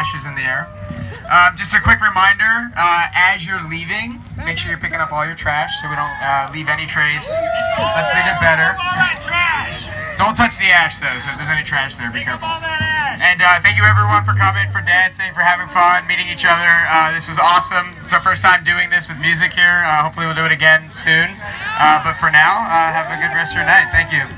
ashes in the air. Just a quick reminder, as you're leaving, make sure you're picking up all your trash so we don't leave any trace. Let's leave it better. Don't touch the ash though, so if there's any trash there, be careful. And thank you everyone for coming, for dancing, for having fun, meeting each other. This was awesome. It's our first time doing this with music here. Hopefully we'll do it again soon. But for now, have a good rest of your night. Thank you.